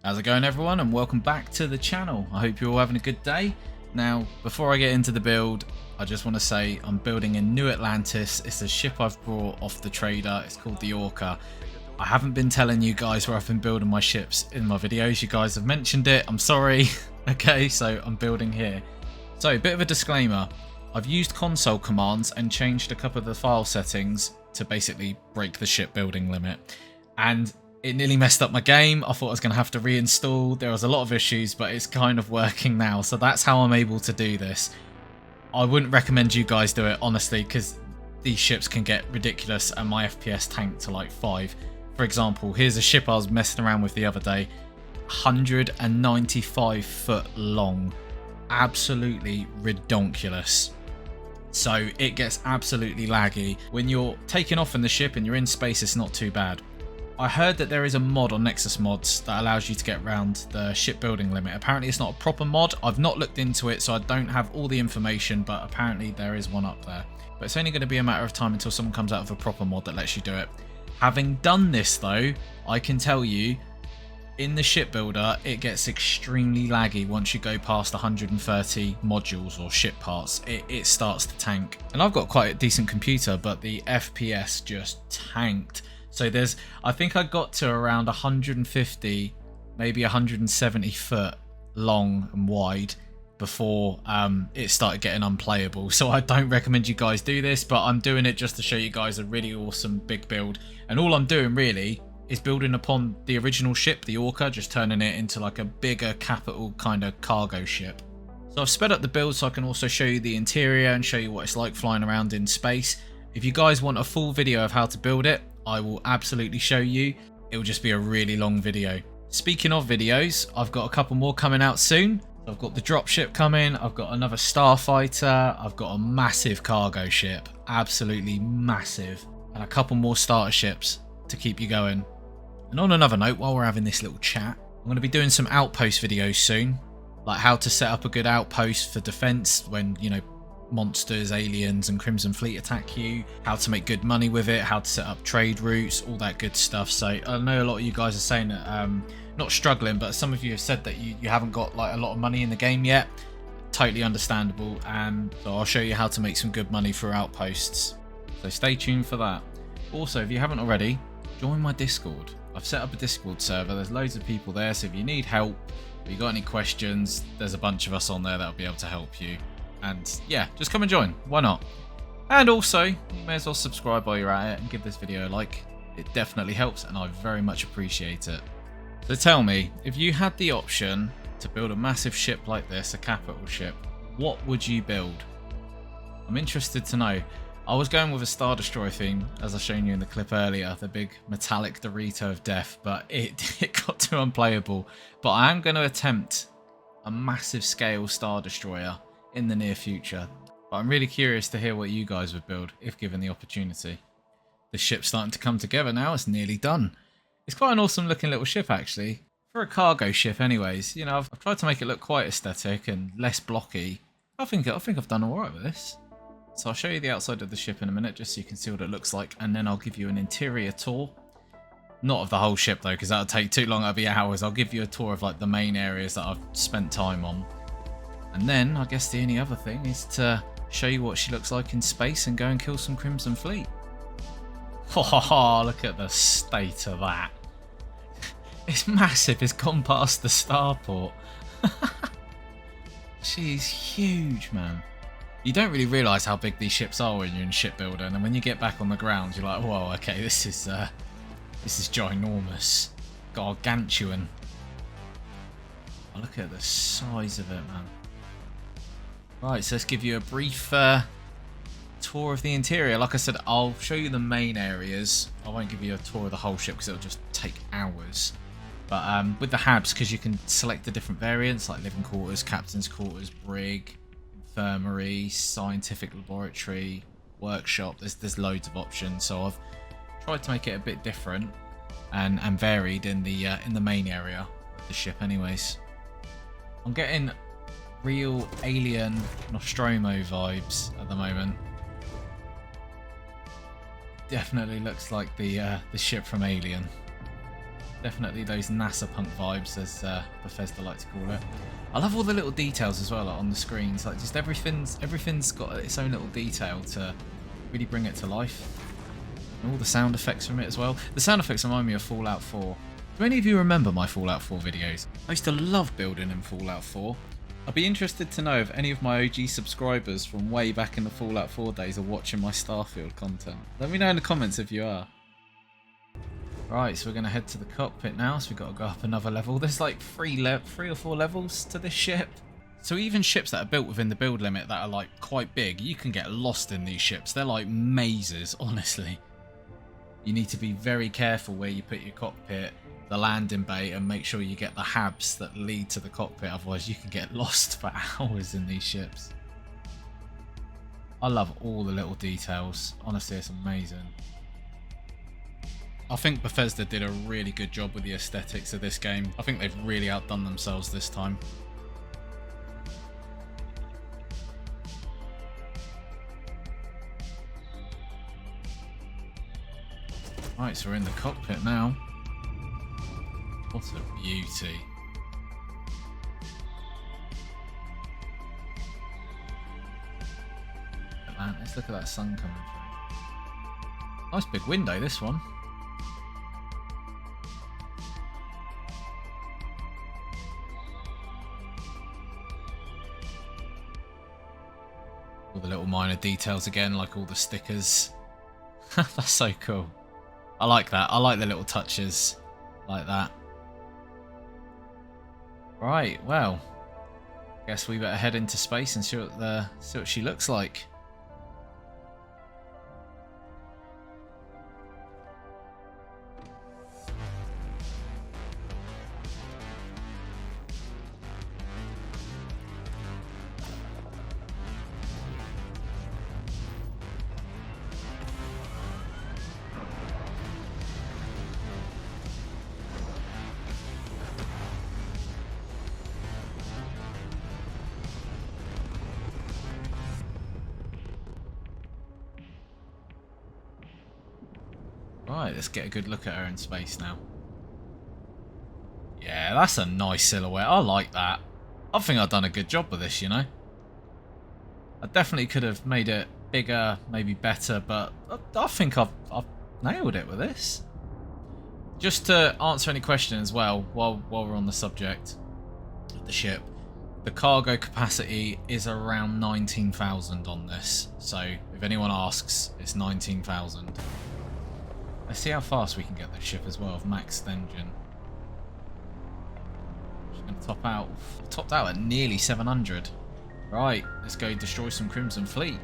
How's it going, everyone, and welcome back to the channel. I hope you're all having a good day. Now, before I get into the build, I just want to say I'm building a new Atlantis. It's a ship I've brought off the trader. It's called the Orca. I haven't been telling you guys where I've been building my ships in my videos. You guys have mentioned it. I'm sorry. Okay, so I'm building here. So, a bit of a disclaimer. I've used console commands and changed a couple of the file settings to basically break the shipbuilding limit. And it nearly messed up my game. I thought I was going to have to reinstall. There was a lot of issues, but it's kind of working now. So that's how I'm able to do this. I wouldn't recommend you guys do it, honestly, because these ships can get ridiculous and my FPS tanked to like 5. For example, here's a ship I was messing around with the other day. 195 foot long. Absolutely redonkulous. So it gets absolutely laggy. When you're taking off in the ship and you're in space, it's not too bad. I heard that there is a mod on Nexus Mods that allows you to get around the shipbuilding limit. Apparently it's not a proper mod. I've not looked into it, so I don't have all the information, but apparently there is one up there. But it's only going to be a matter of time until someone comes out with a proper mod that lets you do it. Having done this though, I can tell you, in the shipbuilder, it gets extremely laggy once you go past 130 modules or ship parts. It starts to tank. And I've got quite a decent computer, but the FPS just tanked. So I think I got to around 150, maybe 170 foot long and wide before it started getting unplayable. So I don't recommend you guys do this, but I'm doing it just to show you guys a really awesome big build. And all I'm doing really is building upon the original ship, the Orca, just turning it into like a bigger capital kind of cargo ship. So I've sped up the build so I can also show you the interior and show you what it's like flying around in space. If you guys want a full video of how to build it, I will absolutely show you. It will just be a really long video. Speaking of videos, I've got a couple more coming out soon. I've got the dropship coming, I've got another starfighter, I've got a massive cargo ship, absolutely massive, and a couple more starter ships to keep you going. And on another note, while we're having this little chat, I'm going to be doing some outpost videos soon, like how to set up a good outpost for defense when, you know, monsters, aliens and Crimson Fleet attack you, how to make good money with it, how to set up trade routes, all that good stuff. So I know a lot of you guys are saying that not struggling, but some of you have said that you haven't got like a lot of money in the game yet. Totally understandable, and so I'll show you how to make some good money for outposts, so stay tuned for that. Also, if you haven't already, join my Discord. I've set up a Discord server. There's loads of people there, so if you need help, if you got any questions, there's a bunch of us on there that'll be able to help you. And yeah, just come and join. Why not? And also, you may as well subscribe while you're at it and give this video a like. It definitely helps and I very much appreciate it. So tell me, if you had the option to build a massive ship like this, a capital ship, what would you build? I'm interested to know. I was going with a Star Destroyer theme, as I shown you in the clip earlier, the big metallic Dorito of death, but it got too unplayable. But I am going to attempt a massive scale Star Destroyer in the near future, but I'm really curious to hear what you guys would build if given the opportunity. The ship's starting to come together now. It's nearly done. It's quite an awesome looking little ship actually, for a cargo ship anyways. You know, I've tried to make it look quite aesthetic and less blocky. I think I've done alright with this. So I'll show you the outside of the ship in a minute just so you can see what it looks like, and then I'll give you an interior tour. Not of the whole ship though, because that'll take too long. That'll be hours. I'll give you a tour of like the main areas that I've spent time on. And then, I guess the only other thing is to show you what she looks like in space and go and kill some Crimson Fleet. Oh, look at the state of that. It's massive. It's gone past the starport. She's huge, man. You don't really realise how big these ships are when you're in shipbuilding, and then when you get back on the ground, you're like, whoa, okay, this is ginormous. Gargantuan. Oh, look at the size of it, man. Right, so let's give you a brief tour of the interior. Like I said, I'll show you the main areas. I won't give you a tour of the whole ship because it'll just take hours. But with the HABs, because you can select the different variants like living quarters, captain's quarters, brig, infirmary, scientific laboratory, workshop. There's loads of options. So I've tried to make it a bit different and varied in the main area of the ship. Anyways, I'm getting real alien Nostromo vibes at the moment. Definitely looks like the ship from Alien. Definitely those NASA punk vibes, as Bethesda like to call it. I love all the little details as well, like on the screens. Like just everything's got its own little detail to really bring it to life. And all the sound effects from it as well. The sound effects remind me of Fallout 4. Do any of you remember my Fallout 4 videos? I used to love building in Fallout 4. I'd be interested to know if any of my OG subscribers from way back in the Fallout 4 days are watching my Starfield content. Let me know in the comments if you are. Right, so we're going to head to the cockpit now, so we've got to go up another level. There's like three or four levels to this ship. So even ships that are built within the build limit that are like quite big, you can get lost in these ships. They're like mazes, honestly. You need to be very careful where you put your cockpit, the landing bay, and make sure you get the habs that lead to the cockpit, otherwise you can get lost for hours in these ships. I love all the little details. Honestly, it's amazing. I think Bethesda did a really good job with the aesthetics of this game. I think they've really outdone themselves this time. Right, so we're in the cockpit now. What a beauty. Let's look at that sun coming through. Nice big window, this one. All the little minor details again, like all the stickers. That's so cool. I like that. I like the little touches like that. Right, well, guess we better head into space and see what she looks like. Right, let's get a good look at her in space now. Yeah, that's a nice silhouette. I like that. I think I've done a good job with this, you know. I definitely could have made it bigger, maybe better, but I think I've nailed it with this. Just to answer any questions as well, while we're on the subject of the ship, the cargo capacity is around 19,000 on this. So if anyone asks, it's 19,000. Let's see how fast we can get this ship as well with maxed engine. Just going to top out. Topped out at nearly 700. Right, let's go destroy some Crimson Fleet.